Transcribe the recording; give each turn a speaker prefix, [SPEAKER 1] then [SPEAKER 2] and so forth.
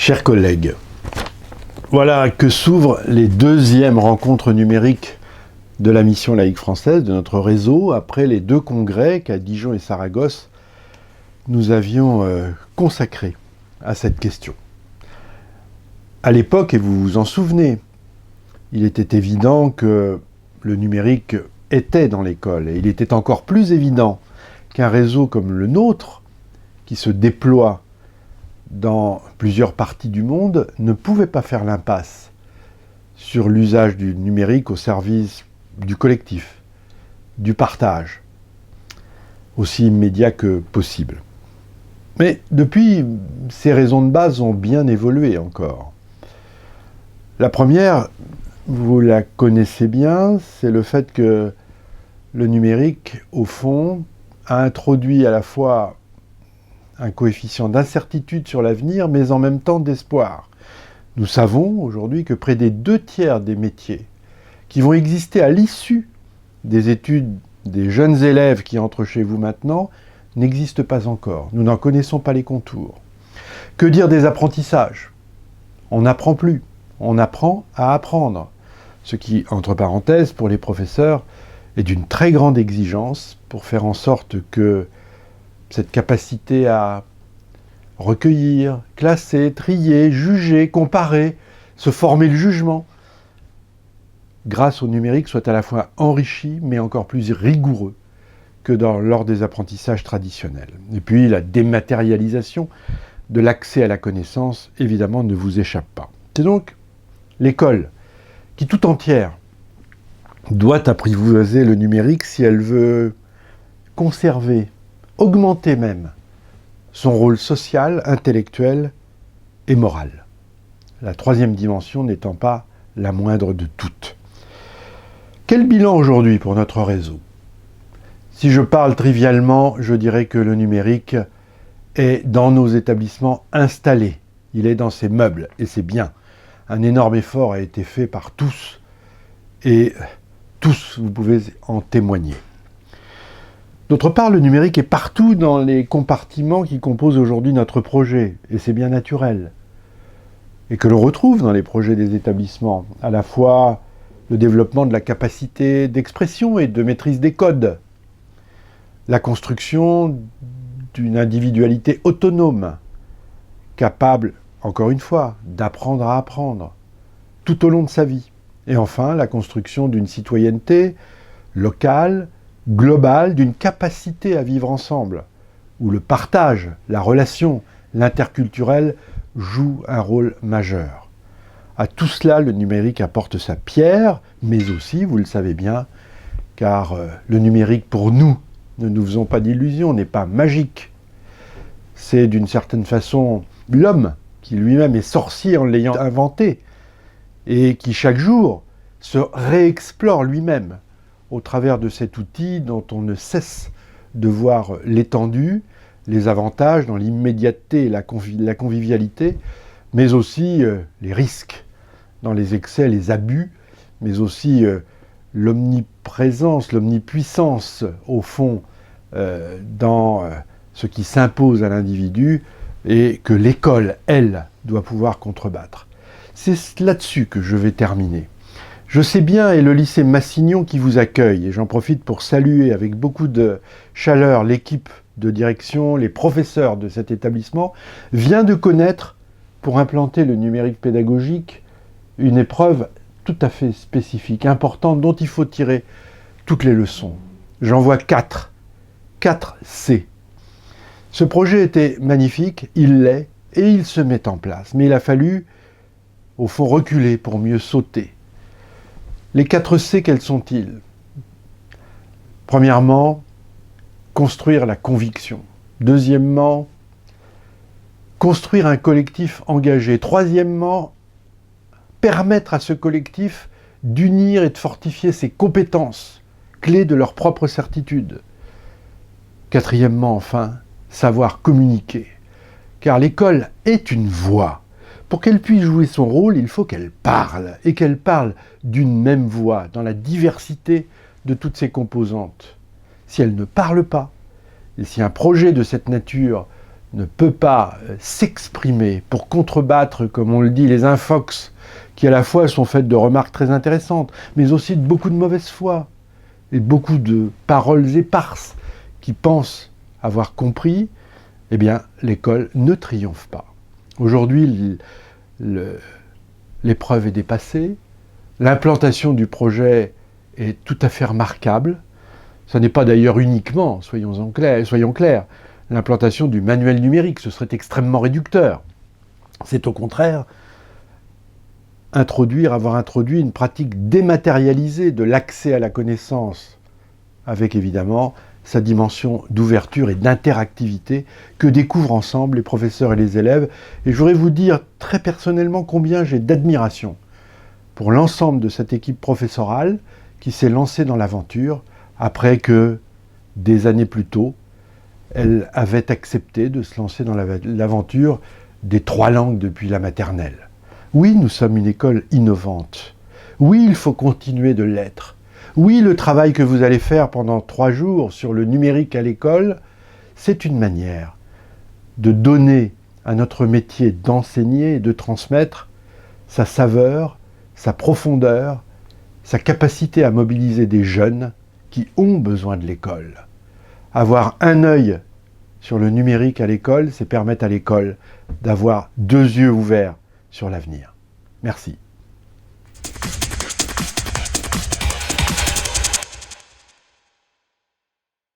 [SPEAKER 1] Chers collègues, voilà que s'ouvrent les deuxièmes rencontres numériques de la mission laïque française, de notre réseau, après les 2 congrès qu'à Dijon et Saragosse, nous avions consacrés à cette question. À l'époque, et vous vous en souvenez, il était évident que le numérique était dans l'école, et il était encore plus évident qu'un réseau comme le nôtre, qui se déploie dans plusieurs parties du monde, ne pouvait pas faire l'impasse sur l'usage du numérique au service du collectif, du partage, aussi immédiat que possible. Mais depuis, ces raisons de base ont bien évolué encore. La première, vous la connaissez bien, c'est le fait que le numérique, au fond, a introduit à la fois un coefficient d'incertitude sur l'avenir, mais en même temps d'espoir. Nous savons aujourd'hui que près des 2/3 des métiers qui vont exister à l'issue des études des jeunes élèves qui entrent chez vous maintenant n'existent pas encore. Nous n'en connaissons pas les contours. Que dire des apprentissages ? On n'apprend plus, on apprend à apprendre. Ce qui, entre parenthèses, pour les professeurs, est d'une très grande exigence pour faire en sorte que cette capacité à recueillir, classer, trier, juger, comparer, se former le jugement, grâce au numérique, soit à la fois enrichi, mais encore plus rigoureux que lors des apprentissages traditionnels. Et puis la dématérialisation de l'accès à la connaissance, évidemment, ne vous échappe pas. C'est donc l'école qui, tout entière, doit apprivoiser le numérique si elle veut conserver, augmenter même, son rôle social, intellectuel et moral. La 3e dimension n'étant pas la moindre de toutes. Quel bilan aujourd'hui pour notre réseau ? Si je parle trivialement, je dirais que le numérique est dans nos établissements installé. Il est dans ses meubles, et c'est bien. Un énorme effort a été fait par tous, et tous, vous pouvez en témoigner. D'autre part, le numérique est partout dans les compartiments qui composent aujourd'hui notre projet, et c'est bien naturel. Et que l'on retrouve dans les projets des établissements, à la fois le développement de la capacité d'expression et de maîtrise des codes, la construction d'une individualité autonome, capable, encore une fois, d'apprendre à apprendre, tout au long de sa vie. Et enfin, la construction d'une citoyenneté locale, globale, d'une capacité à vivre ensemble, où le partage, la relation, l'interculturel joue un rôle majeur. À tout cela, le numérique apporte sa pierre, mais aussi, vous le savez bien, car le numérique pour nous, ne nous faisons pas d'illusions, n'est pas magique. C'est d'une certaine façon l'homme qui lui-même est sorcier en l'ayant inventé et qui chaque jour se réexplore lui-même au travers de cet outil dont on ne cesse de voir l'étendue, les avantages dans l'immédiateté et la convivialité, mais aussi les risques dans les excès, les abus, mais aussi l'omniprésence, l'omnipuissance, au fond, dans ce qui s'impose à l'individu et que l'école, elle, doit pouvoir contrebattre. C'est là-dessus que je vais terminer. Je sais bien, et le lycée Massignon qui vous accueille, et j'en profite pour saluer avec beaucoup de chaleur l'équipe de direction, les professeurs de cet établissement, vient de connaître, pour implanter le numérique pédagogique, une épreuve tout à fait spécifique, importante, dont il faut tirer toutes les leçons. J'en vois 4 C. Ce projet était magnifique, il l'est, et il se met en place. Mais il a fallu, au fond, reculer pour mieux sauter. Les 4 C, quels sont-ils ? Premièrement, construire la conviction. Deuxièmement, construire un collectif engagé. Troisièmement, permettre à ce collectif d'unir et de fortifier ses compétences, clés de leur propre certitude. Quatrièmement, enfin, savoir communiquer. Car l'école est une voix. Pour qu'elle puisse jouer son rôle, il faut qu'elle parle, et qu'elle parle d'une même voix, dans la diversité de toutes ses composantes. Si elle ne parle pas, et si un projet de cette nature ne peut pas s'exprimer pour contrebattre, comme on le dit, les infox qui à la fois sont faites de remarques très intéressantes, mais aussi de beaucoup de mauvaise foi et beaucoup de paroles éparses qui pensent avoir compris, eh bien, l'école ne triomphe pas. Aujourd'hui, l'épreuve est dépassée, l'implantation du projet est tout à fait remarquable. Ce n'est pas d'ailleurs uniquement, soyons clairs, l'implantation du manuel numérique, ce serait extrêmement réducteur. C'est au contraire avoir introduit une pratique dématérialisée de l'accès à la connaissance, avec évidemment sa dimension d'ouverture et d'interactivité que découvrent ensemble les professeurs et les élèves. Et je voudrais vous dire très personnellement combien j'ai d'admiration pour l'ensemble de cette équipe professorale qui s'est lancée dans l'aventure après que, des années plus tôt, elle avait accepté de se lancer dans l'aventure des 3 langues depuis la maternelle. Oui, nous sommes une école innovante. Oui, il faut continuer de l'être. Oui, le travail que vous allez faire pendant 3 jours sur le numérique à l'école, c'est une manière de donner à notre métier d'enseigner et de transmettre sa saveur, sa profondeur, sa capacité à mobiliser des jeunes qui ont besoin de l'école. Avoir un œil sur le numérique à l'école, c'est permettre à l'école d'avoir 2 yeux ouverts sur l'avenir. Merci.